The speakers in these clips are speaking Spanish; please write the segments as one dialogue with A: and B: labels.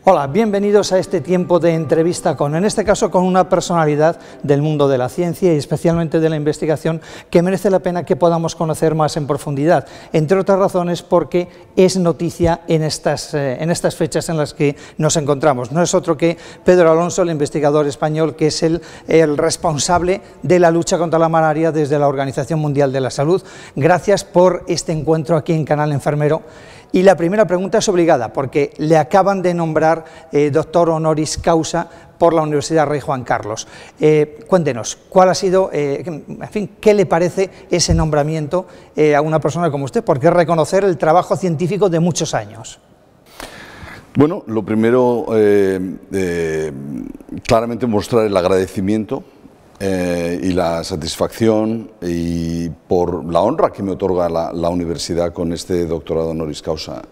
A: Hola, bienvenidos a este tiempo de entrevista en este caso con una personalidad del mundo de la ciencia y especialmente de la investigación que merece la pena que podamos conocer más en profundidad, entre otras razones porque es noticia en estas fechas en las que nos encontramos. No es otro que Pedro Alonso, el investigador español que es el responsable de la lucha contra la malaria desde la Organización Mundial de la Salud. Gracias por este encuentro aquí en Canal Enfermero. Y la primera pregunta es obligada, porque le acaban de nombrar doctor honoris causa por la Universidad Rey Juan Carlos. Cuéntenos, ¿cuál ha sido, en fin, qué le parece ese nombramiento a una persona como usted? Porque es reconocer el trabajo científico de muchos años.
B: Bueno, lo primero, claramente mostrar el agradecimiento y la satisfacción y por la honra que me otorga la universidad con este doctorado honoris causa.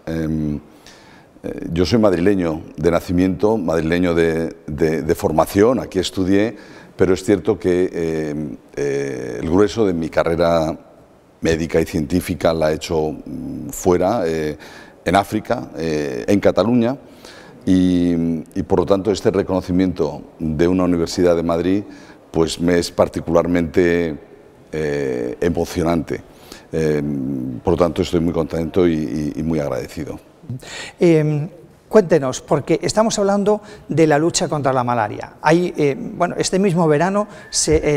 B: Yo soy madrileño de nacimiento, madrileño de formación, aquí estudié, pero es cierto que el grueso de mi carrera médica y científica la he hecho fuera, en África, en Cataluña, y por lo tanto este reconocimiento de una universidad de Madrid pues me es particularmente emocionante. Por lo tanto, estoy muy contento y muy agradecido.
A: Cuéntenos, porque estamos hablando de la lucha contra la malaria. Bueno, este mismo verano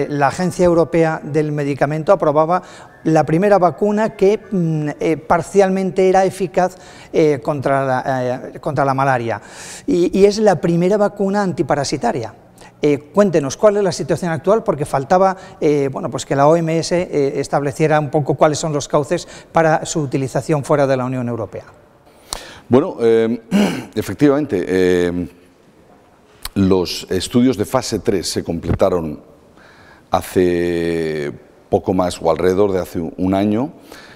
A: la Agencia Europea del Medicamento aprobaba la primera vacuna que parcialmente era eficaz contra la malaria y es la primera vacuna antiparasitaria. Cuéntenos cuál es la situación actual, porque faltaba bueno, pues que la OMS estableciera un poco cuáles son los cauces para su utilización fuera de la Unión Europea.
B: Bueno, efectivamente, los estudios de fase 3 se completaron hace poco más o alrededor de hace un año.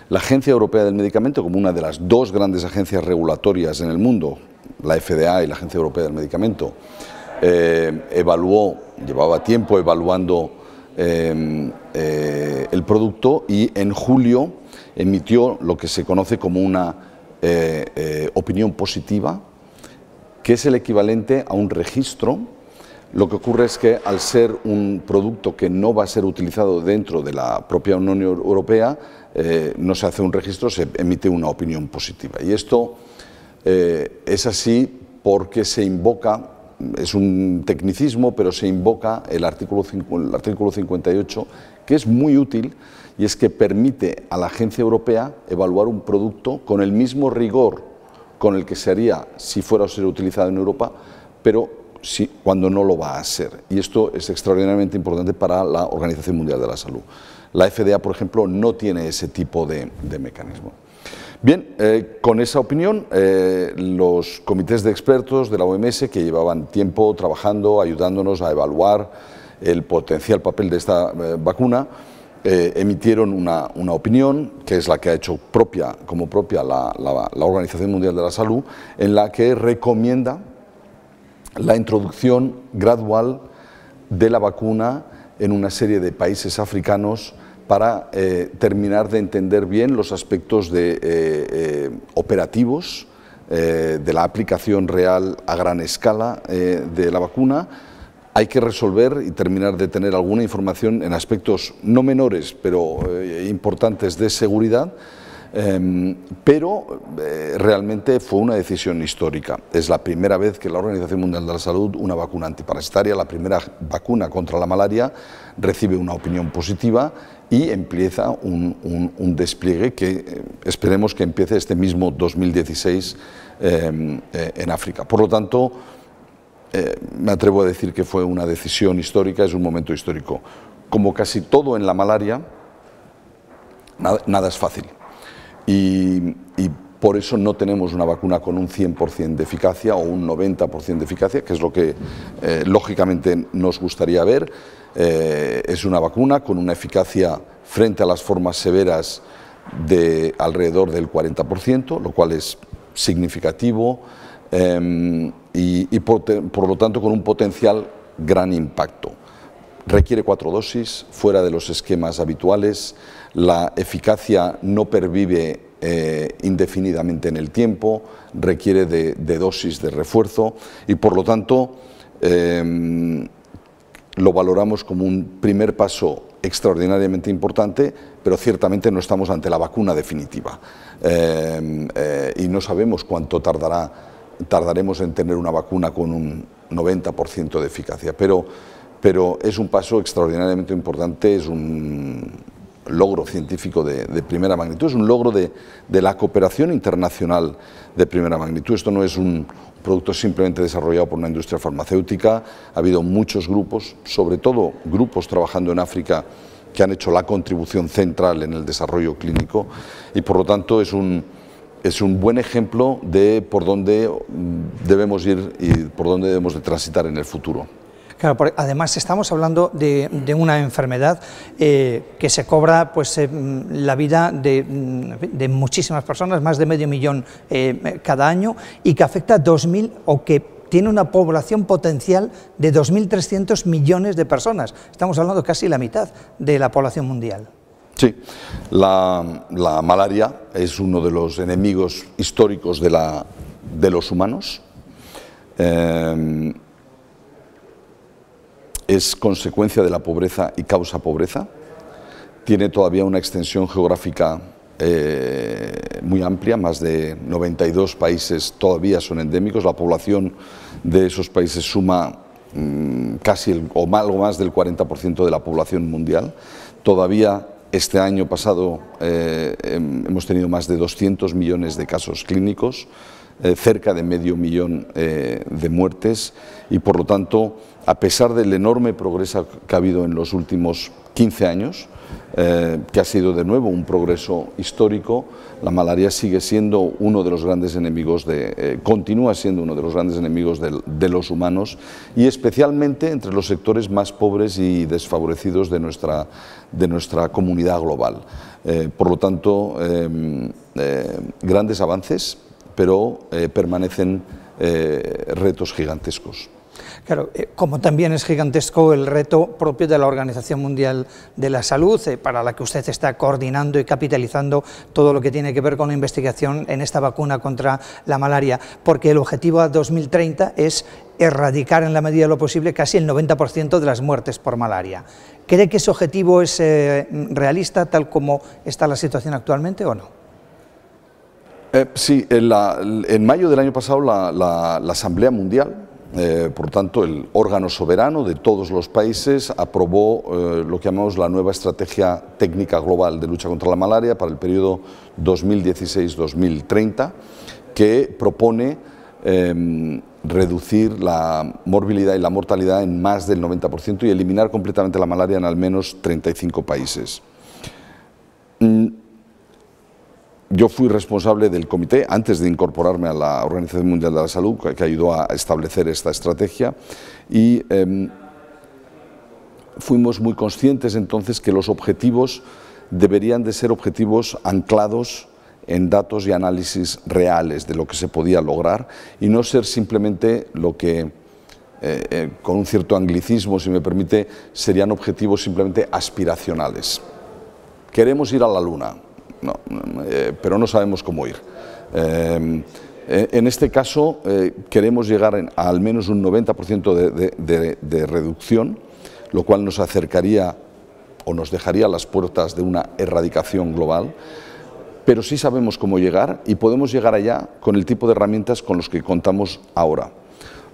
B: La Agencia Europea del Medicamento, como una de las dos grandes agencias regulatorias en el mundo, la FDA y la Agencia Europea del Medicamento, llevaba tiempo evaluando el producto y en julio emitió lo que se conoce como una opinión positiva, que es el equivalente a un registro. Lo que ocurre es que al ser un producto que no va a ser utilizado dentro de la propia Unión Europea, no se hace un registro, se emite una opinión positiva. Y esto es así porque se invoca, es un tecnicismo, pero se invoca el artículo 58, que es muy útil, y es que permite a la Agencia Europea evaluar un producto con el mismo rigor con el que se haría si fuera a ser utilizado en Europa, pero cuando no lo va a ser. Y esto es extraordinariamente importante para la Organización Mundial de la Salud. La FDA, por ejemplo, no tiene ese tipo de mecanismo. Bien, con esa opinión, los comités de expertos de la OMS, que llevaban tiempo trabajando, ayudándonos a evaluar el potencial papel de esta vacuna, emitieron una opinión, que es la que ha hecho como propia la Organización Mundial de la Salud, en la que recomienda la introducción gradual de la vacuna en una serie de países africanos para terminar de entender bien los aspectos operativos de la aplicación real a gran escala de la vacuna. Hay que resolver y terminar de tener alguna información en aspectos no menores, pero importantes de seguridad, pero realmente fue una decisión histórica. Es la primera vez que la Organización Mundial de la Salud, una vacuna antiparasitaria, la primera vacuna contra la malaria, recibe una opinión positiva y empieza un despliegue que esperemos que empiece este mismo 2016 en África. Por lo tanto, me atrevo a decir que fue una decisión histórica, es un momento histórico. Como casi todo en la malaria, nada es fácil. Y por eso no tenemos una vacuna con un 100% de eficacia o un 90% de eficacia, que es lo que lógicamente nos gustaría ver. Es una vacuna con una eficacia frente a las formas severas de alrededor del 40%, lo cual es significativo y por lo tanto con un potencial gran impacto. Requiere 4 dosis, fuera de los esquemas habituales, la eficacia no pervive indefinidamente en el tiempo, requiere de dosis de refuerzo y por lo tanto lo valoramos como un primer paso extraordinariamente importante, pero ciertamente no estamos ante la vacuna definitiva y no sabemos cuánto tardaremos en tener una vacuna con un 90% de eficacia, pero es un paso extraordinariamente importante, es un logro científico de primera magnitud, es un logro de la cooperación internacional de primera magnitud. Esto no es un producto simplemente desarrollado por una industria farmacéutica, ha habido muchos grupos, sobre todo grupos trabajando en África, que han hecho la contribución central en el desarrollo clínico y por lo tanto es un buen ejemplo de por dónde debemos ir y por dónde debemos de transitar en el futuro.
A: Claro, porque además estamos hablando de una enfermedad que se cobra pues, la vida de muchísimas personas, más de medio millón cada año, y que afecta a 2.000 o que tiene una población potencial de 2.300 millones de personas. Estamos hablando de casi la mitad de la población mundial.
B: Sí, la malaria es uno de los enemigos históricos de los humanos. Es consecuencia de la pobreza y causa pobreza. Tiene todavía una extensión geográfica muy amplia, más de 92 países todavía son endémicos. La población de esos países suma casi algo más del 40% de la población mundial. Todavía este año pasado hemos tenido más de 200 millones de casos clínicos, cerca de medio millón de muertes y por lo tanto, a pesar del enorme progreso que ha habido en los últimos 15 años, que ha sido de nuevo un progreso histórico, la malaria sigue siendo uno de los grandes enemigos, continúa siendo uno de los grandes enemigos de los humanos y especialmente entre los sectores más pobres y desfavorecidos de nuestra comunidad global. Por lo tanto, grandes avances, pero permanecen retos gigantescos.
A: Claro, como también es gigantesco el reto propio de la Organización Mundial de la Salud, para la que usted está coordinando y capitalizando todo lo que tiene que ver con la investigación en esta vacuna contra la malaria, porque el objetivo a 2030 es erradicar en la medida de lo posible casi el 90% de las muertes por malaria. ¿Cree que ese objetivo es realista tal como está la situación actualmente o no?
B: Sí, en mayo del año pasado la Asamblea Mundial, por tanto el órgano soberano de todos los países, aprobó lo que llamamos la nueva Estrategia Técnica Global de Lucha contra la Malaria para el periodo 2016-2030, que propone reducir la morbilidad y la mortalidad en más del 90% y eliminar completamente la malaria en al menos 35 países. Yo fui responsable del comité, antes de incorporarme a la Organización Mundial de la Salud, que ayudó a establecer esta estrategia, y fuimos muy conscientes entonces que los objetivos deberían de ser objetivos anclados en datos y análisis reales de lo que se podía lograr, y no ser simplemente lo que, con un cierto anglicismo, si me permite, serían objetivos simplemente aspiracionales. Queremos ir a la Luna. No, pero no sabemos cómo ir. En este caso queremos llegar a al menos un 90% de reducción, lo cual nos acercaría o nos dejaría a las puertas de una erradicación global, pero sí sabemos cómo llegar y podemos llegar allá con el tipo de herramientas con los que contamos ahora.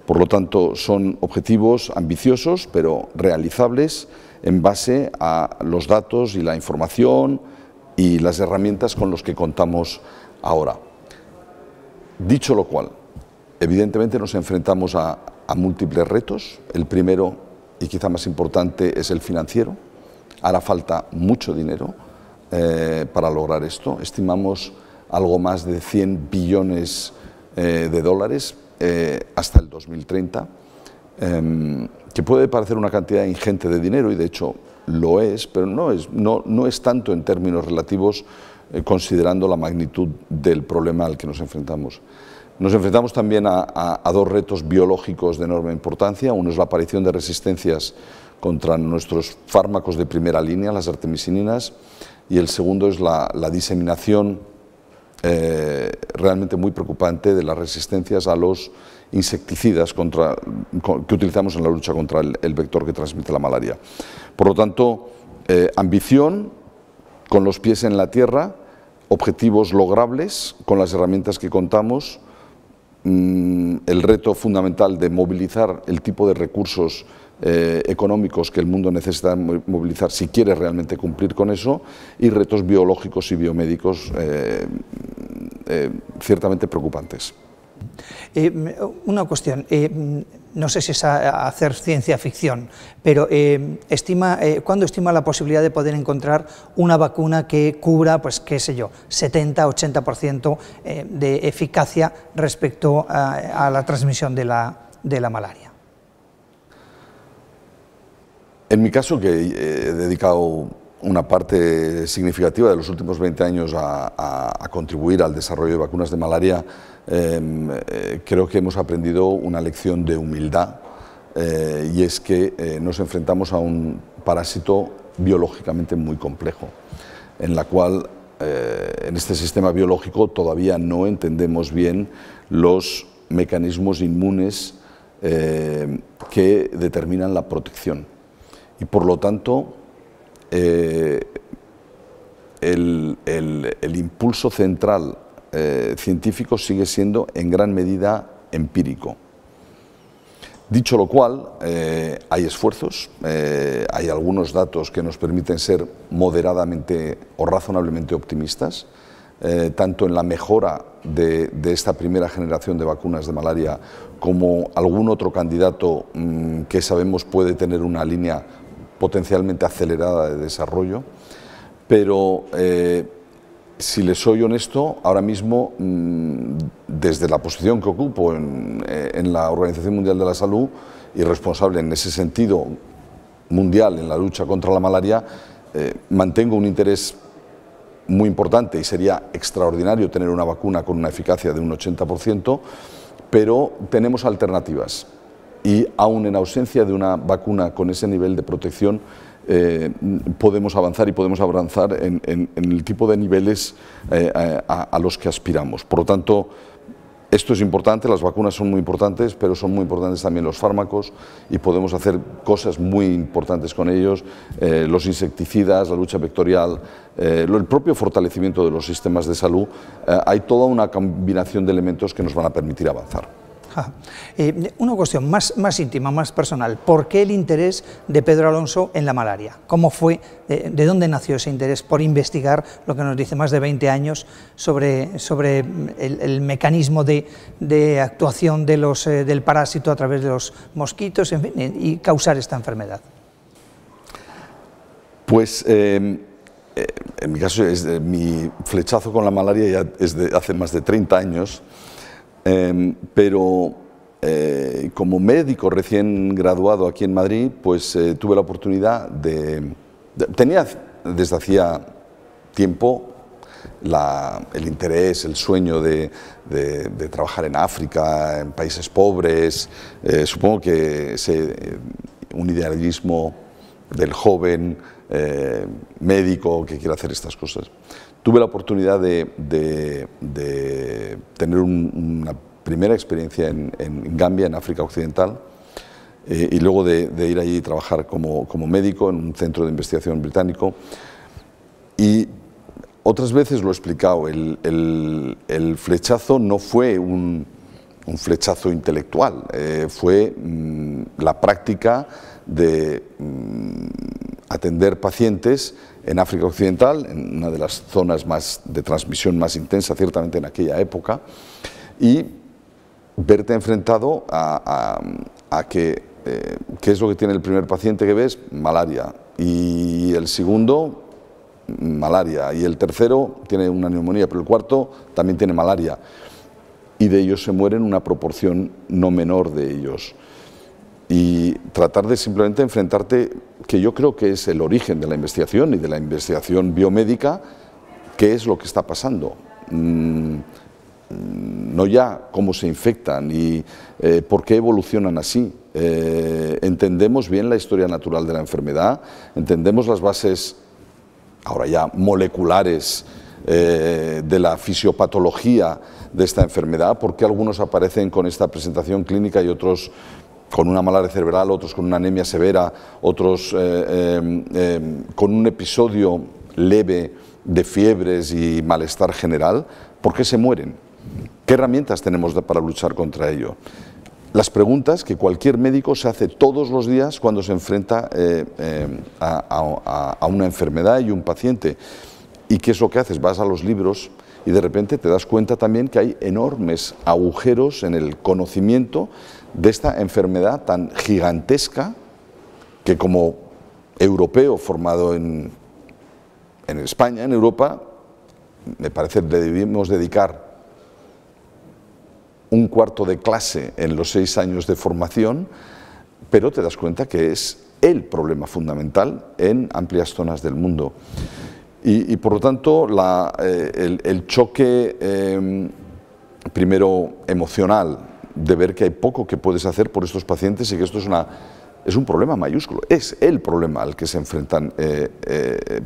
B: Por lo tanto, son objetivos ambiciosos, pero realizables en base a los datos y la información y las herramientas con los que contamos ahora. Dicho lo cual, evidentemente nos enfrentamos a múltiples retos. El primero, y quizá más importante, es el financiero. Hará falta mucho dinero para lograr esto. Estimamos algo más de 100 billones de dólares hasta el 2030, que puede parecer una cantidad ingente de dinero, y de hecho lo es, pero no es tanto en términos relativos, considerando la magnitud del problema al que nos enfrentamos. Nos enfrentamos también a dos retos biológicos de enorme importancia. Uno es la aparición de resistencias contra nuestros fármacos de primera línea, las artemisininas, y el segundo es la diseminación realmente muy preocupante de las resistencias a los insecticidas que utilizamos en la lucha contra el vector que transmite la malaria. Por lo tanto, ambición, con los pies en la tierra, objetivos logrables con las herramientas que contamos, el reto fundamental de movilizar el tipo de recursos económicos que el mundo necesita movilizar si quiere realmente cumplir con eso, y retos biológicos y biomédicos ciertamente preocupantes.
A: Una cuestión, no sé si es hacer ciencia ficción, pero ¿cuándo estima la posibilidad de poder encontrar una vacuna que cubra, pues qué sé yo, 70-80% de eficacia respecto a la transmisión de la malaria?
B: En mi caso, que he dedicado una parte significativa de los últimos 20 años a contribuir al desarrollo de vacunas de malaria, creo que hemos aprendido una lección de humildad, y es que nos enfrentamos a un parásito biológicamente muy complejo, en la cual en este sistema biológico todavía no entendemos bien los mecanismos inmunes que determinan la protección. Y por lo tanto, el impulso central científico sigue siendo en gran medida empírico. Dicho lo cual, hay esfuerzos, hay algunos datos que nos permiten ser moderadamente o razonablemente optimistas, tanto en la mejora de esta primera generación de vacunas de malaria como algún otro candidato que sabemos puede tener una línea potencialmente acelerada de desarrollo, pero si les soy honesto, ahora mismo, desde la posición que ocupo en la Organización Mundial de la Salud y responsable en ese sentido mundial en la lucha contra la malaria, mantengo un interés muy importante y sería extraordinario tener una vacuna con una eficacia de un 80%, pero tenemos alternativas. Y aún en ausencia de una vacuna con ese nivel de protección, podemos avanzar en el tipo de niveles a los que aspiramos. Por lo tanto, esto es importante, las vacunas son muy importantes, pero son muy importantes también los fármacos y podemos hacer cosas muy importantes con ellos, los insecticidas, la lucha vectorial, el propio fortalecimiento de los sistemas de salud. Hay toda una combinación de elementos que nos van a permitir avanzar.
A: Una cuestión más íntima, más personal. ¿Por qué el interés de Pedro Alonso en la malaria? ¿Cómo fue, de dónde nació ese interés por investigar lo que nos dice más de 20 años sobre el mecanismo de actuación del parásito a través de los mosquitos, en fin, y causar esta enfermedad?
B: Pues en mi caso, mi flechazo con la malaria ya es de hace más de 30 años. Pero como médico recién graduado aquí en Madrid, pues tuve la oportunidad tenía desde hacía tiempo el interés, el sueño de trabajar en África, en países pobres. Supongo que un idealismo del joven médico que quiere hacer estas cosas. Tuve la oportunidad de tener una primera experiencia en Gambia, en África Occidental, y luego de ir allí y trabajar como médico en un centro de investigación británico. Y otras veces lo he explicado, el flechazo no fue un flechazo intelectual, fue la práctica de atender pacientes en África Occidental, en una de las zonas de transmisión más intensa, ciertamente en aquella época, y verte enfrentado a qué es lo que tiene el primer paciente que ves: malaria, y el segundo, malaria, y el tercero tiene una neumonía, pero el cuarto también tiene malaria, y de ellos se mueren una proporción no menor de ellos. Y tratar de simplemente enfrentarte, que yo creo que es el origen de la investigación y de la investigación biomédica, qué es lo que está pasando. No ya cómo se infectan y por qué evolucionan así. Entendemos bien la historia natural de la enfermedad, entendemos las bases, ahora ya moleculares, de la fisiopatología de esta enfermedad, por qué algunos aparecen con esta presentación clínica y otros con una malaria cerebral, otros con una anemia severa, otros con un episodio leve de fiebres y malestar general. ¿Por qué se mueren? ¿Qué herramientas tenemos para luchar contra ello? Las preguntas que cualquier médico se hace todos los días cuando se enfrenta a una enfermedad y un paciente. ¿Y qué es lo que haces? Vas a los libros y de repente te das cuenta también que hay enormes agujeros en el conocimiento de esta enfermedad tan gigantesca que, como europeo formado en España, en Europa, me parece que le debemos dedicar un cuarto de clase en los 6 años de formación, pero te das cuenta que es el problema fundamental en amplias zonas del mundo. Y por lo tanto, el choque primero emocional de ver que hay poco que puedes hacer por estos pacientes y que esto es un problema mayúsculo, es el problema al que se enfrentan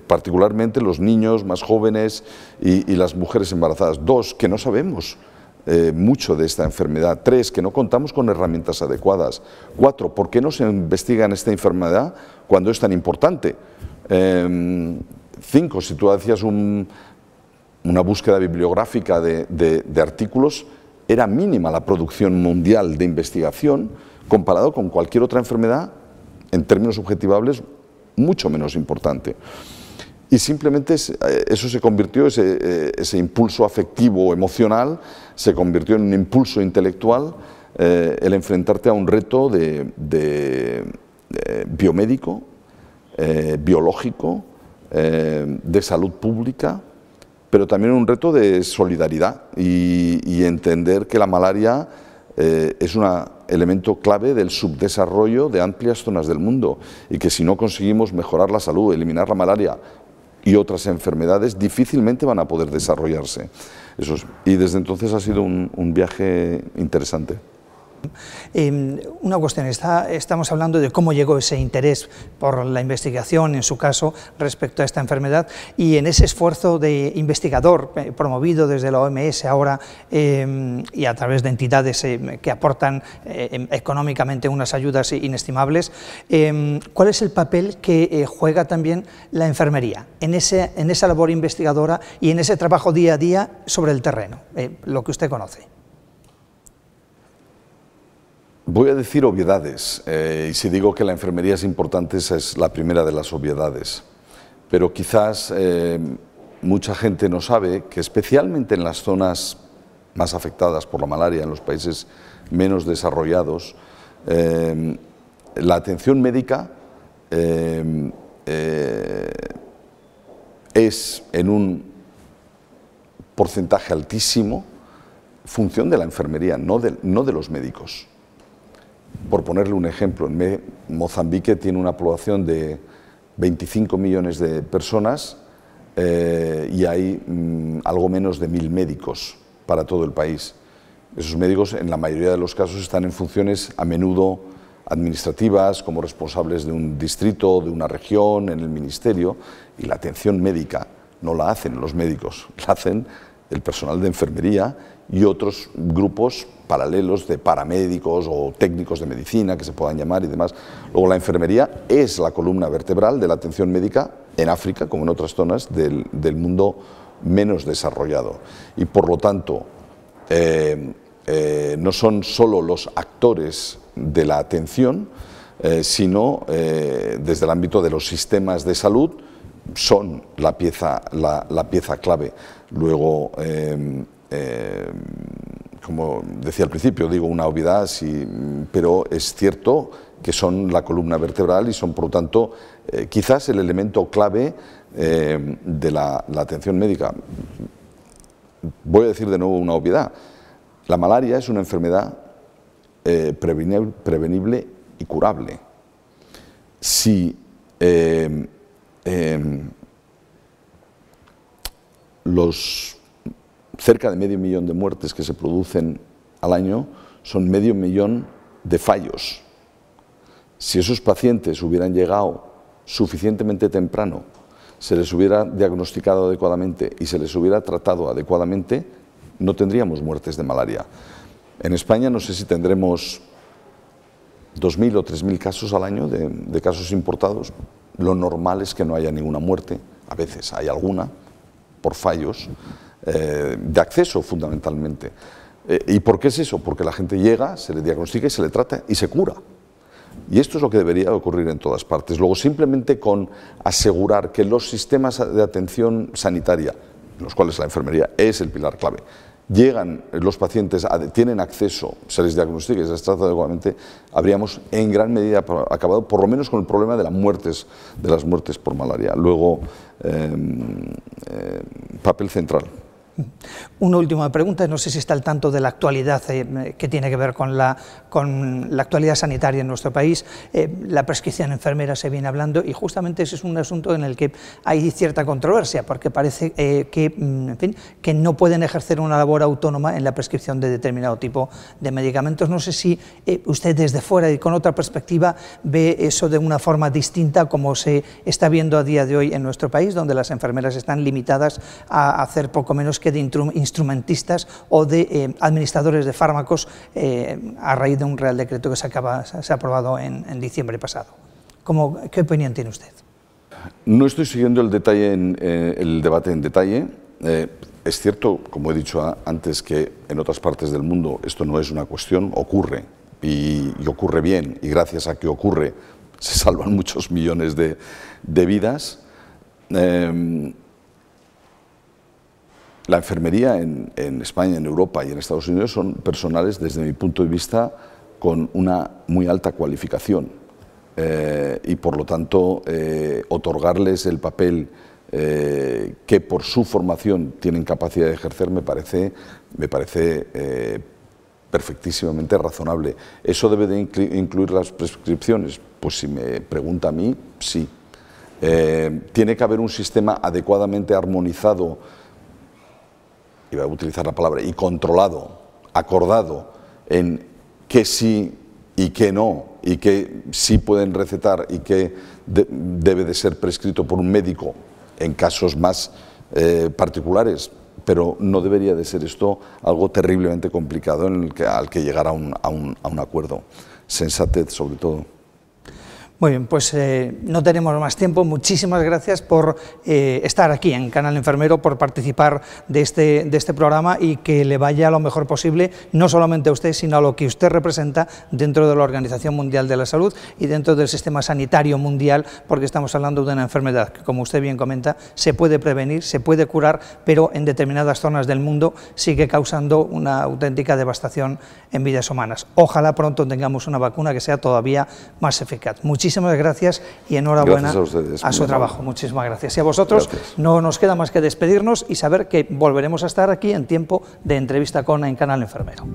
B: particularmente los niños más jóvenes y las mujeres embarazadas. 2, que no sabemos mucho de esta enfermedad. 3, que no contamos con herramientas adecuadas. 4, ¿por qué no se investiga en esta enfermedad cuando es tan importante? 5, si tú hacías una búsqueda bibliográfica de artículos, era mínima la producción mundial de investigación comparado con cualquier otra enfermedad, en términos objetivables, mucho menos importante. Y simplemente eso se convirtió, ese impulso afectivo o emocional, se convirtió en un impulso intelectual, el enfrentarte a un reto biomédico, biológico, de salud pública, pero también un reto de solidaridad y entender que la malaria es un elemento clave del subdesarrollo de amplias zonas del mundo y que si no conseguimos mejorar la salud, eliminar la malaria y otras enfermedades, difícilmente van a poder desarrollarse. Y desde entonces ha sido un viaje interesante.
A: Una cuestión, estamos hablando de cómo llegó ese interés por la investigación, en su caso, respecto a esta enfermedad, y en ese esfuerzo de investigador promovido desde la OMS ahora y a través de entidades que aportan económicamente unas ayudas inestimables, ¿cuál es el papel que juega también la enfermería en esa labor investigadora y en ese trabajo día a día sobre el terreno, lo que usted conoce?
B: Voy a decir obviedades, y si digo que la enfermería es importante, esa es la primera de las obviedades. Pero quizás mucha gente no sabe que especialmente en las zonas más afectadas por la malaria, en los países menos desarrollados, la atención médica es en un porcentaje altísimo función de la enfermería, no de los médicos. Por ponerle un ejemplo, Mozambique tiene una población de 25 millones de personas y hay algo menos de 1000 médicos para todo el país. Esos médicos, en la mayoría de los casos, están en funciones a menudo administrativas, como responsables de un distrito, de una región, en el ministerio, y la atención médica no la hacen los médicos, la hacen el personal de enfermería y otros grupos paralelos de paramédicos o técnicos de medicina, que se puedan llamar y demás. Luego, la enfermería es la columna vertebral de la atención médica en África, como en otras zonas del mundo menos desarrollado. Y por lo tanto, no son solo los actores de la atención, sino desde el ámbito de los sistemas de salud, son la pieza clave. Luego, como decía al principio, digo una obviedad, sí, pero es cierto que son la columna vertebral y son, por lo tanto, quizás el elemento clave de la atención médica. Voy a decir de nuevo una obviedad. La malaria es una enfermedad prevenible y curable. Si los cerca de medio millón de muertes que se producen al año son medio millón de fallos. Si esos pacientes hubieran llegado suficientemente temprano, se les hubiera diagnosticado adecuadamente y se les hubiera tratado adecuadamente, no tendríamos muertes de malaria. En España no sé si tendremos 2.000 o 3.000 casos al año de casos importados. Lo normal es que no haya ninguna muerte, a veces hay alguna, por fallos de acceso fundamentalmente. ¿Y por qué es eso? Porque la gente llega, se le diagnostica y se le trata y se cura. Y esto es lo que debería ocurrir en todas partes. Luego, simplemente con asegurar que los sistemas de atención sanitaria, en los cuales la enfermería es el pilar clave, llegan los pacientes, tienen acceso, se les diagnostica y se les trata adecuadamente, habríamos en gran medida acabado por lo menos con el problema de las muertes por malaria. Luego, papel central.
A: Una última pregunta, no sé si está al tanto de la actualidad que tiene que ver con la actualidad sanitaria en nuestro país. La prescripción enfermera se viene hablando y justamente ese es un asunto en el que hay cierta controversia, porque parece en fin, que no pueden ejercer una labor autónoma en la prescripción de determinado tipo de medicamentos. No sé si usted desde fuera y con otra perspectiva ve eso de una forma distinta como se está viendo a día de hoy en nuestro país, donde las enfermeras están limitadas a hacer poco menos que de instrumentistas o de administradores de fármacos a raíz de un Real Decreto que se ha aprobado en diciembre pasado. ¿Qué opinión tiene usted?
B: No estoy siguiendo el debate en detalle. Es cierto, como he dicho antes, que en otras partes del mundo esto no es una cuestión, ocurre y ocurre bien, y gracias a que ocurre se salvan muchos millones de vidas. La enfermería en España, en Europa y en Estados Unidos son personales, desde mi punto de vista, con una muy alta cualificación y por lo tanto otorgarles el papel que por su formación tienen capacidad de ejercer me parece perfectísimamente razonable. ¿Eso debe de incluir las prescripciones? Pues si me pregunta a mí, sí. Tiene que haber un sistema adecuadamente armonizado, iba a utilizar la palabra, y controlado, acordado, en qué sí y qué no, y qué sí pueden recetar y qué debe de ser prescrito por un médico en casos más particulares, pero no debería de ser esto algo terriblemente complicado al que llegar a un acuerdo. Sensatez, sobre todo.
A: Muy bien, pues no tenemos más tiempo. Muchísimas gracias por estar aquí en Canal Enfermero, por participar de este programa y que le vaya lo mejor posible, no solamente a usted, sino a lo que usted representa dentro de la Organización Mundial de la Salud y dentro del sistema sanitario mundial, porque estamos hablando de una enfermedad que, como usted bien comenta, se puede prevenir, se puede curar, pero en determinadas zonas del mundo sigue causando una auténtica devastación en vidas humanas. Ojalá pronto tengamos una vacuna que sea todavía más eficaz. Muchísimas gracias y enhorabuena a su trabajo. Muchísimas gracias. Y a vosotros no nos queda más que despedirnos y saber que volveremos a estar aquí en tiempo de entrevista en Canal Enfermero.